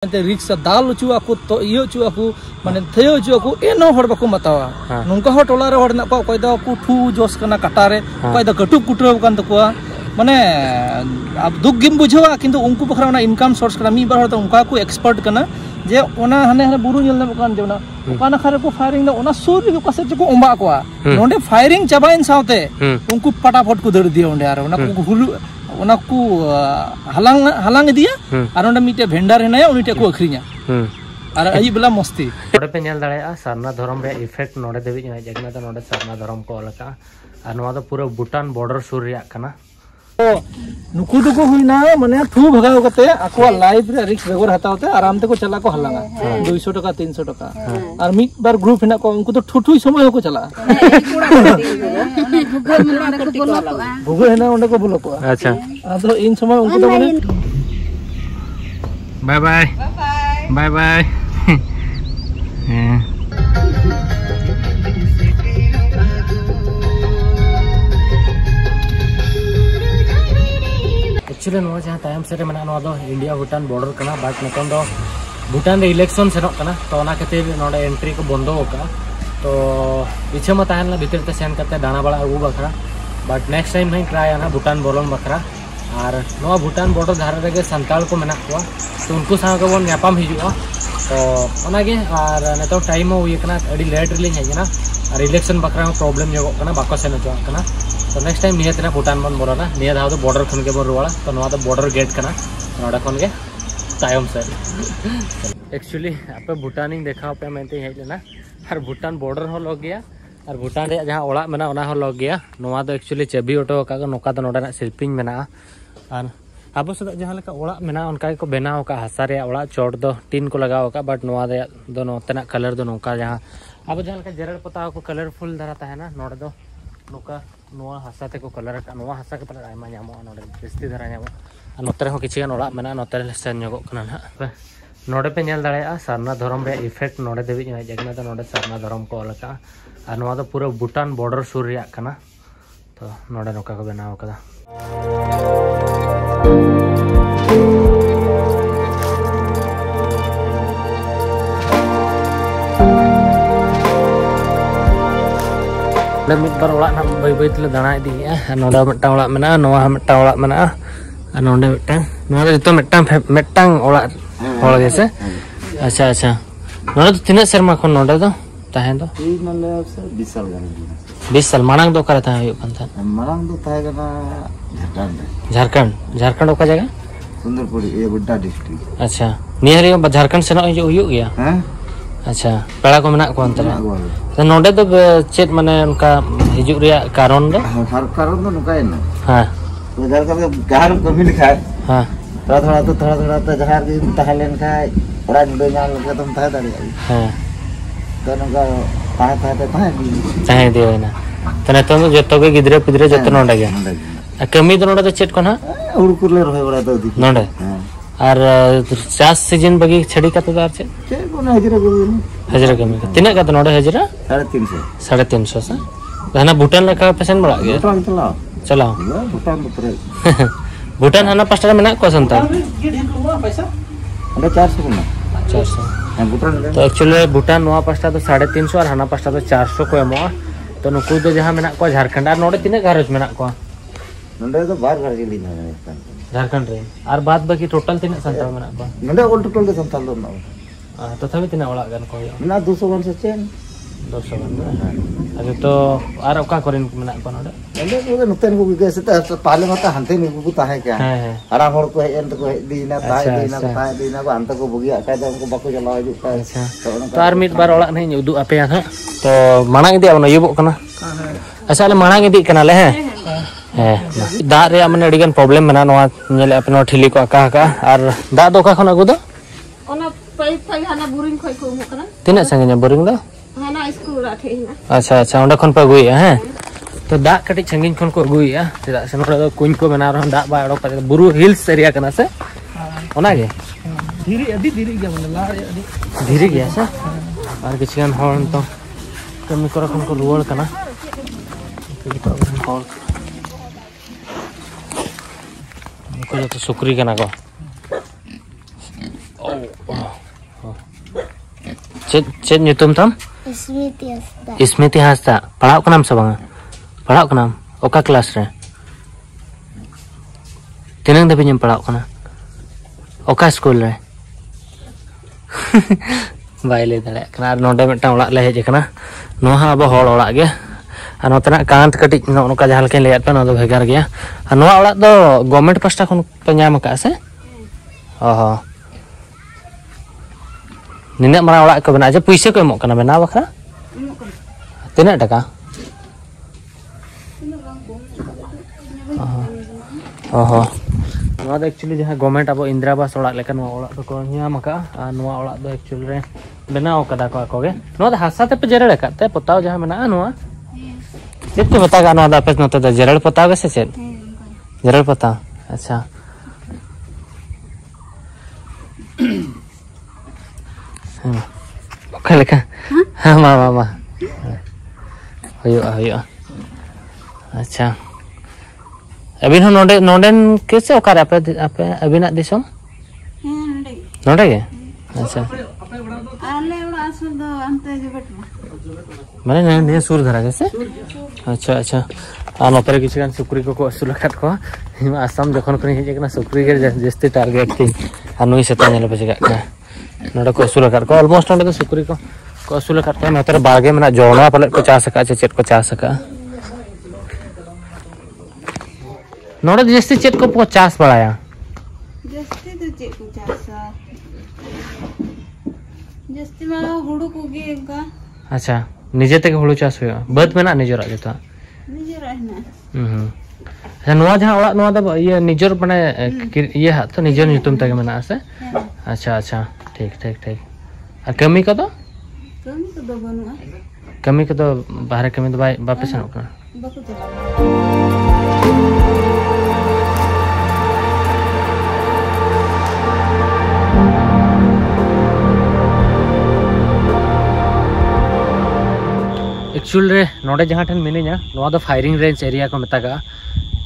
रिक्स दाल चुआ को तो इयो चुआ को माने थयो चुआ को एनो हड़ बाको मतावा नुनका हो टोला रे हड़ ना को कोय दा को ठू जोस कना कटारे कोय दा कटुक कुटराव कान तकोआ माने अब दुख गिम बुझवा किंतु उनको बखरा ना इनकम सोर्स कना मी बार हड़ उनका को एक्सपर्ट कना जे ओना हने हने बुरु नेल ना कान जेना ओकाना खारे को फायरिंग दा ओना सुर रे को से को ओंबा कोआ नोंडे फायरिंग चाबाइन सावते उनको फटाफट को दड़ दिया ओंडे आर ओना को हुलु उनको हलांग हलांग दिया और उन्हें मीटे भेंडर है उन्हीं को अखरीना और अई बेला मस्ती नोडे पे नेल दाड़ेया सरना धरम रे इफेक्ट नोडे देबी हेज जगना तो नोडे सरना धरम को अलका और नोवा तो पूरा भूटान बॉर्डर सुर रिया कना तो नुकु दुको हुइना माने थू भगाव कते आको लाइफ रे रिक्स बेगर हतावते आराम ते को चला को हलांगा 200 टका 300 टका और मिड बार ग्रुप हिना को उनको तो ठुठुई समय को चला भुगो हेना ओंडे को बोलो को अच्छा तो इन समय उनको तो माने bye bye bye bye actually नोवा जहां टाइम से मना नोवा दो इंडिया भूटान बॉर्डर कना बाट नतन दो भूटान रे इलेक्शन सेनोक कना तो ओना खातिर नोडे एंट्री को बंदो होका तो इच्छा मा ताहन ला भीतर ते सेन करते दाना बड़ा अगु बखरा बट नेक्स्ट टाइम नहीं ट्राई आना भूटान बोलन बखरा और नोवा भूटान बॉर्डर धारे रेगे संताल को मेना को तो उनको सा को बन यापाम हिजुआ तो ओना गे और नेतो टाइम हो ये कना अडी लेट रिलिंग हेजना और इलेक्शन बखरा प्रॉब्लम जोगो कना बाको सेन जो कना तो नेक्स्ट टाइम नियत ना भूटान बन बोरना निया दाव तो बॉर्डर खन के बन रुवाड़ा तो नोवा तो बॉर्डर गेट कना नोडा खन के तायम से एक्चुअली आपे भूटान ही देखा पे मेनते हेज लेना और भूटान बॉर्डर हो लग गया और भूटान रे जहां ओड़ा मेना ओना हो लग गया नोवा तो एक्चुअली चबी ऑटो का नोका तो नोडा शिल्पिंग मेना और अब सदा जहां लेका ओड़ा मेना उनका को बनाव का हसा रे ओड़ा चोट दो टीन को लगाव का बट नोवा रे दो नोतना कलर दो नोका जहां अब जहां लेका जेरड़ पता को कलरफुल धराता है ना नोडे दो नोका नोवा हसा ते को कलर का नोवा हसा के पला आयमा न्यामो नोडे बेस्ती धरा न्यामो और नोतरे हो किछि गान ओड़ा मेना नोतरे सेन न्योगो कना ना नोडे पे नेल दाड़ेया सरना धरम रे इफेक्ट नोडे देबी जगना तो नोडे सरना धरम को अलका और नोवा तो पूरा भूटान बॉर्डर सुर रिया कना तो नोडे नोका को बनाव कदा मिट बार ओड़ा ना बै बै तले दाना इदी नोडा मिटा ओड़ा मेना नोवा मिटा ओड़ा मेना और नोडे मिटा नोडे तो मिटांग ओड़ा होल गेसे अच्छा अच्छा नोडे तो तिना शर्मा खन नोडे दो ताहे दो ई माने 20 साल गान 20 साल मांग दो करे ताहे कन था मांग दो ताहे गना झारखंड ओका जगह सुंदरपुर ए बुड्डा डिस्ट्रिक्ट अच्छा निहरी झारखंड से न हुयु गया हैं अच्छा पेड़ा को मेना को अंतर तो नोडे तो चेत माने उनका हिजु रिया कारण दो नुका है ना हां तो इधर का गार कमी लिखा है हां थोड़ा तो जहां के तहलेन का बड़ा नुडे जान लगे तुम था दाड़ी हां तो नुका ताहे दियो ना तने तो जतो के गिदरे पिदरे जतो नोडे गया कमी तो नोडे तो चेत कोना उड़कुले रहे बड़ा तो दी नोडे और चास सीजन बगी छड़ी का तो दार छे कोना हजरा कमी तिना का तो नोडे हजरा 350 से हना भूटान लका पेसेंट बड़ा गया भूटान चलाओ भूटान तो भूटान हना पास्टा मेना को संता पैसा अंडे 400 कोना 400 भूटान तो एक्चुअली भूटान नोवा पास्टा तो 350 और हना पास्टा तो 400 को एमो तो नुकु तो जहां मेना को झारखंड और नोडे तिना घरज मेना को नंदे तो बार घर गेली ना झारखंड रे और बाद बाकी टोटल तिना संता मेना को नंदे ऑल टोटल के संताल दो ना तो तभी तिना ओला गन को ना 200 गन से चेन 200 गन अरे तो और ओका करिन मेना को नोडे नंदे को नतन को के से पहले मत हंते नि को ताहे क्या है आरा होर को एन को दीना ताहे दीना को अंत को बुगिया का उनको बाको चलाव हिजु का अच्छा तो आर मिट बार ओला नहीं उदु आपे हां तो माना इदी अब युबो कना अच्छा ले माना इदी कना ले है दा रे माने अडिगन प्रॉब्लम मेना नोवा नेले अपनो ठिली को आका का और दा दो का खन अगु दो ओना पई हाना बोरिंग खय को मो कना तिना संगे बोरिंग दो हाना स्कूल राथे ना अच्छा अच्छा ओंडा खन पे अगुया हैं तो दा कटी संगिन खन को अगुया तिदा से नोडा दो कुन को मेना रह दा बा अडो का बुरु हिल्स एरिया कना से ओना गे धीरे गया माने ला अडी धीरे गया से और किछन हॉर्न तो कमी कर खन को रुवल कना हॉल को तो सुक्री कना को चेत nyutum tam? Ismiti Hasta. Pahak kenam sabang? Pahak kenam. Oka kelas re? Tinang tapi nyem pahak kena. Oka school re? Baile dale. Kena nonde metang olak leh je kena. Noha abo hol olak ge. Ano tenak kant ketik nuka jahal ken lihat pa no do bhegar ge. Ano olak do government pasta kon penyam ka ase? Oh. Nenek marah olak ke benar aja puisi ko emok kana benar bakra? Tinak taka? Oh. Nua do actually jaha government abo Indra Awas olak lekan nua olak do ko nya maka nua olak do actually re benau kada ko ako ge. Nua da hasa te pe jere lekat te potau jaha mena nua. Chet ke bata nua da pe nota da jeral potau ge se chet? Jeral potau. Acha. Oke leka. Mama. Ayo. Acha. Abin hon nonden kese okare ape abinat disom? Nonde ge? Acha. Ale ora asul do ante jebetma. Mane ne sur dhara gese? Acha. Notare kichu gan sukri ko asul kat ko. Asam jokhon koni heje kana sukri ge jasti target ti. Anui seta nyele pese ka. Nada ko asul kat ko almost nada to sukri ko asul kat ko notare barge mena jona palet ko chas ka chet ko chas ka. Nada jasti chet ko chas badaya. जस्ती तो check चासा जस्ती माला हुडू कोगे का अच्छा निजे तक हुडू चास हुआ बद मेना निजरा जता निजे रहना अच्छा नवा जहां ओड़ा नवा द ये निजर माने ये हा तो निजर nyutum तक मेना आसे अच्छा ठीक और कमी का तो बनुआ कमी का तो बाहर कमी तो वापस आनो का बाको चला एक्चुअल रे नोडे जहां ठन मिनिया नोआ दो फायरिंग रेंज एरिया को मेतागा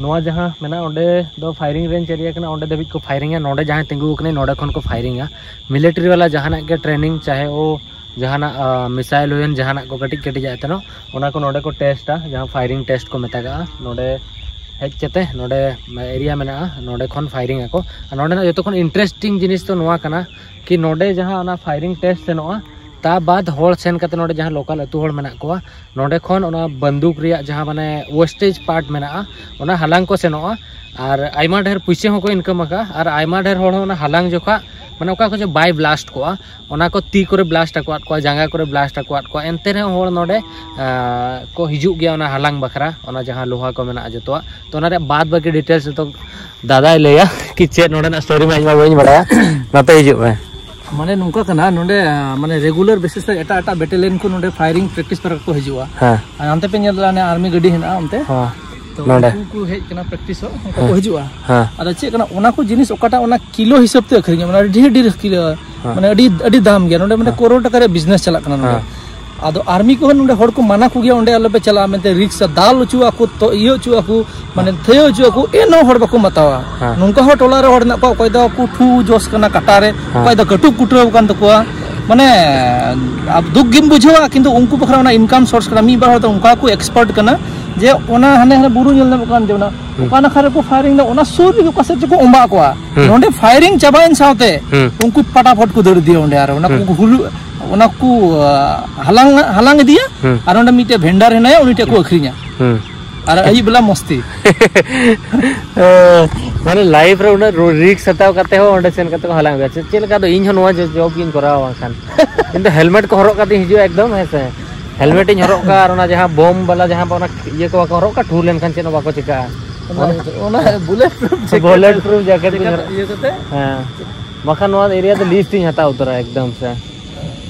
नोआ जहां मेना ओंडे दो फायरिंग रेंज एरिया कना ओंडे दबित को फायरिंग है नोडे जहां तिंगु कने नोडे खन को फायरिंग है मिलिट्री वाला जहां के ट्रेनिंग चाहे ओ जहां मिसाइल हुएन जहां को कटी जाते नो ओना को नोडे को टेस्ट है जहां फायरिंग टेस्ट को मेतागा नोडे हेज चते नोडे एरिया मेना नोडे खन फायरिंग को नोडे ना जतो खन इंटरेस्टिंग जिनिस तो नोआ कना कि नोडे जहां ओना फायरिंग टेस्ट सेनोआ ता बाद होल सेन कते नोडे जहां लोकल अतु होल मेना को नोडे खन ओना बंदूक रिया जहां माने वेस्टेज पार्ट मेना ओना हलांग को सेनोआ और आइमा ढेर पैसे हो को इनकम का और आइमा ढेर होल ओना हलांग जोखा माने ओका को जे बाय ब्लास्ट को ओना को ती करे ब्लास्ट अकवात को जांगा करे ब्लास्ट अकवात को एनते रे होल नोडे को हिजु गया ओना हलांग बखरा ओना जहां लोहा को मेना जतवा तो ओना रे बाद बाकी डिटेल्स तो दादा लेया कि चेत नोडे ना स्टोरी में आइमा बई बडाया नते हिजु में माने नुका कना नोडे माने रेगुलर बेसिस पे एटा बैटेलियन को नोडे फायरिंग प्रैक्टिस पर को हिजुआ हां अंते पे नेला आर्मी गाड़ी हेना अंते हां तो को हेज कना प्रैक्टिस को हिजुआ हां अदा चे कना ओना को जिनिस ओकाटा ओना किलो हिसाब ते अखरिया माने ढेर किलो माने अडी दाम गया नोडे माने करोड़ टका रे बिजनेस चला कना नोडे आदो आर्मी को नोडे हड़ को माना को गया ओंडे अल्ले पे चला मेते रिक्शा दाल उचुआ को तो इयो चुआ को माने थयो चुआ को एनो हड़ बको मतावा नुंका हो टोला रे हड़ ना को कोय दा को ठू जोस कना काटारे कोय दा कटु कुटरो कान तकोआ माने अब दुख गिम बुझवा किंतु उनको बखरा ओना इनकम सोर्स कना मी बार तो उनका को एक्सपर्ट कना जे ओना हने बुरु नेल ना कान जेना ओना खारे को फायरिंग ना ओना सोर भी को से को ओंबा को नोंडे फायरिंग चाबाइन साथे उनको फटाफट को दड़ दिया ओंडे आर ओना को हुलु ओना को हलांग दिया और ओंडे मिटे भेंडर हेना उनीटे को अखरिया और अही बला मस्ती माने लाइफ रे उना रिक्स हताव करते हो ओंडे सेन करते को हलांग गया चेल का तो इन नोआ जॉब इन करावा खान इन हेलमेट को हरक करते हिजु एकदम ऐसे हेलमेट इन हरक का और जहां बम वाला जहां पर ये को हरक का ठूर लेन खान चेन बाको चिका ओना बुलेट प्रूफ जैकेट ये करते हां मखा नोआ एरिया तो लिस्ट इन हता उतरा एकदम से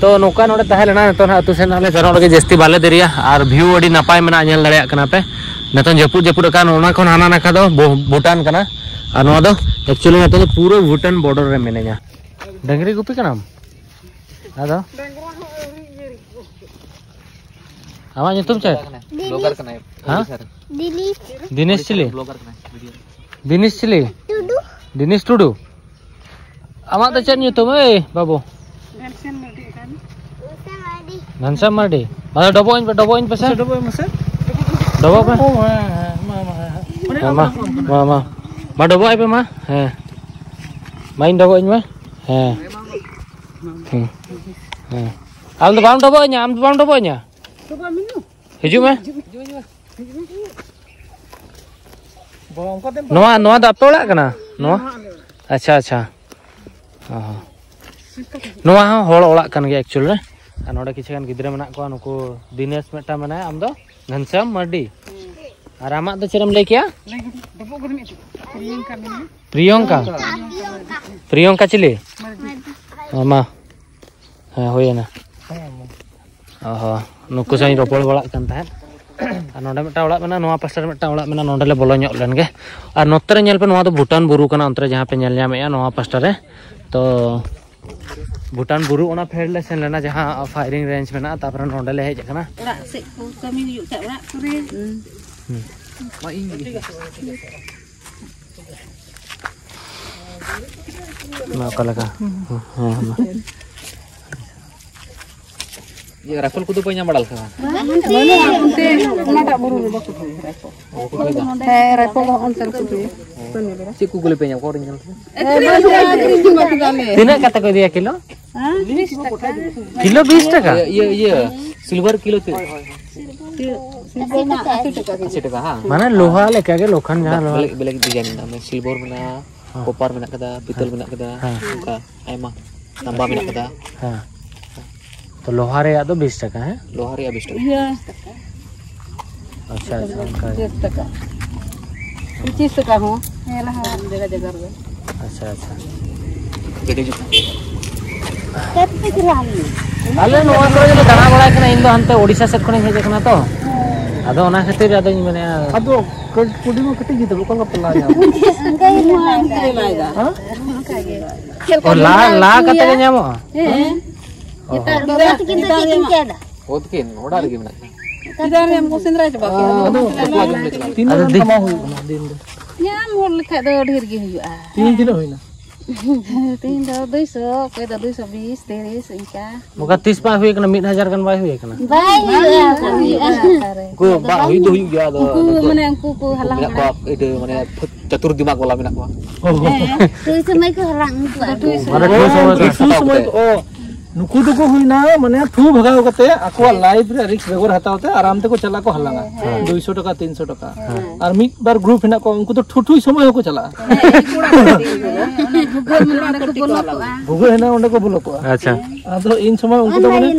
तो नोका नोडे ताहे लेना तो ना अतु सेन आले जनो लगे जस्ती बाले देरिया और व्यू अडी नापाय मेना नेल दड़िया कना पे नतन जपुर कान ओना खन हाना नाखा दो भूटान कना और नोआ दो एक्चुअली नतन पूरा भूटान बॉर्डर रे मेनेया डंगरी गुपी कनाम आदो आमा nyutum चे ब्लॉगर कना हां दिनेश चिली ब्लॉगर कना दिनेश चिली दिनेश टुडू आमा तो चे nyutum A Babu Nansa Mardi. Mana doboin pesan? Doboin masa? Dobo apa? Oh, ma. Ma dobo apa ma? Main doboin ma? Am tu bang dobonya? Coba minum. Hijau ma? Bawang kau tem. Noa dah tolak kena? Noa? Acha. Noa hol olak kan ge actually. Anoda किसी kan गिद्रे मना को नुको Dinesh Meta मना है आमदो घनश्याम मर्डी और आमा तो चरम ले क्या प्रियंका चिली आमा हाँ होय ना नुको साइन रोपड़ बड़ा kan tahan anoda मेटा ओळा मना नोआ पास्टर मेटा ओळा मना नोंडे ले बोलो ᱧᱚᱜ len ge और नोत्तरे ñel पे नोआ तो भूटान बुरु kana ontre जहां पे ñel ñameya नोआ पास्टर रे तो भूटान बुरु ओना फेर ले सेन लेना जहां फायरिंग रेंज में ना तापर नोंडे ले हेज कना Orak sik ko kami yuk tak orak kure. ना कला का ये राइफल को तो पइना बड़ल का Mana onte mata buru baku tu rifle. Rifle ko onte ko tu. ची को गुले पइना को रिंगल Cuma kali. तिना कत को दिया किलो Hah? 20 taka. किलो 20 टका ये सिल्वर किलो ते 80 टका हां माने लोहा लेका के लोखन जहां बेलेग डिजाइन में सिल्वर में कॉपर में कदा पितल में कदा का आयमा नंबा में कदा हां तो लोहा रे तो 20 टका है लोहा रे 20 टका Iya. अच्छा 20 taka. 20 taka ho. Yalah jaga-jaga. अच्छा Gede juga. Tapi kirani. अले नोआ करे जो दाना बड़ा कना इन दो हनते ओडिसा सेट खने हेज कना तो आदो ओना खातिर आदो माने Aduh, kudi mau keti gitu bukan kepelanya. Angkai laida. और ला कते के ᱧᱟᱢᱚᱜᱼᱟ Kita ada. Odkin, oda lagi mana? Kita yang mau sendiri coba. Tino Aduh, kan di. sama hui kena din. Ya mau lekat do dhir gi huyu ah. Tino hui na. Tin do 200, kowe do 220, 30 inka. मुका 30 पा हुए कना 1000 kan bye हुए कना Ku ba hidu ya do. Ku mene angku ku halang. Minak ko ide mana catur dimak bola minak ko. Tu semai ku halang ku aduh. माने ठोस समय Itu semua itu oh. Nuku duku hui na mane thu bhagaw kate aku live re risk begor hataw te aram te ko chala ko halanga 200 taka 300 taka ar mid bar group hina ko unku to thu samay ko chala bhugo hina onde ko bolo ko अच्छा ado in samay unku to mane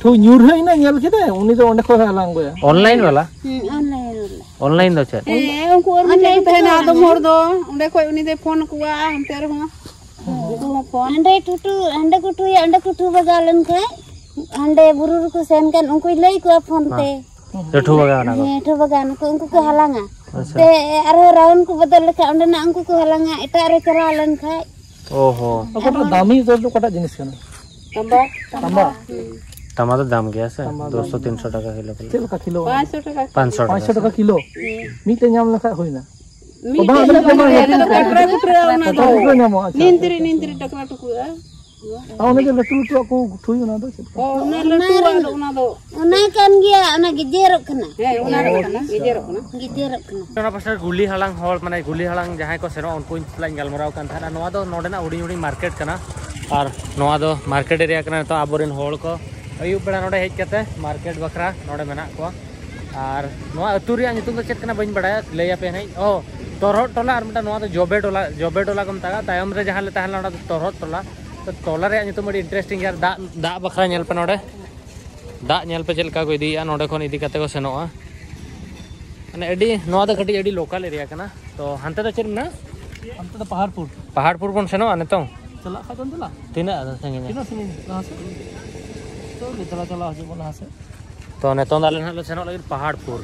thu nyur hai na nyal kide uni to onde ko halang go ya online वाला online दो छे Angku online teh na do mor do. Onde kowe uni de phone kuwa hampir ho. Anda kutu bagalan kai anda burur ku sen kan ungku lay ku phone te तो ठो बगा ना को to bagan ku ungku ku halanga te aro round ku badal ka anda na ungku ku halanga eta are keralan kai ओहो aku to dami to kota jenis kana tambah टमाटर दाम गया से 200 300 टका kilo chel ka kilo 500 taka. 500 500 taka kilo mid te nyam lekha hui na Mi katra nyamo nintiri takra tu kuwa. awne je letu tu aku thui na do Oh, na letu ado una do. una kan gia una gijerok kana Una do kana, gijerok kana. gijerok kana ना pastor गुली हलांग hall माने गुली हलांग जहां को सेनो उनको plan गलमराव कान था नोआ दो नोडेना उडी उडी मार्केट कना और नोआ दो मार्केट एरिया कना तो आबोरिन हॉल को अयुब बेड़ा नोडे हेज कते मार्केट बकरा नोडे मेना को और नोआ अतुरिया नितुम चेत कना बइन बड़ा लेया पे नहीं ओ तोरहट टोला और मिटा नोआ तो जोबे टोला कम तागा तायम रे जहां ले ताहला नोडा तोरहट टोला तो टोला रे नितुम बड़ी इंटरेस्टिंग यार दा बकरा नेल पे नोडे दा नेल पे चलका को इदिया नोडे खन इदी कते को सेनोआ माने एडी नोआ तो कटी एडी लोकल एरिया कना तो हनते तो चेर ना ante to पहाड़पुर बन सेनो आने तो chala ka don la तीना संगे tino sini lahas to chala haju bola hase तो ने तो दाले ना सेनो लगी पहाड़पुर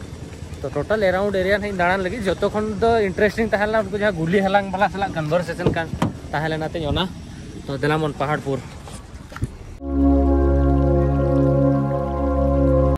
तो टोटल अराउंड एरिया नहीं दाड़ान लगी जतो खन तो इंटरेस्टिंग ताहला उनको जहां गुली हलांग वाला सला कन्वर्सेशन कान ताहले नाते योना तो दिलामन पहाड़पुर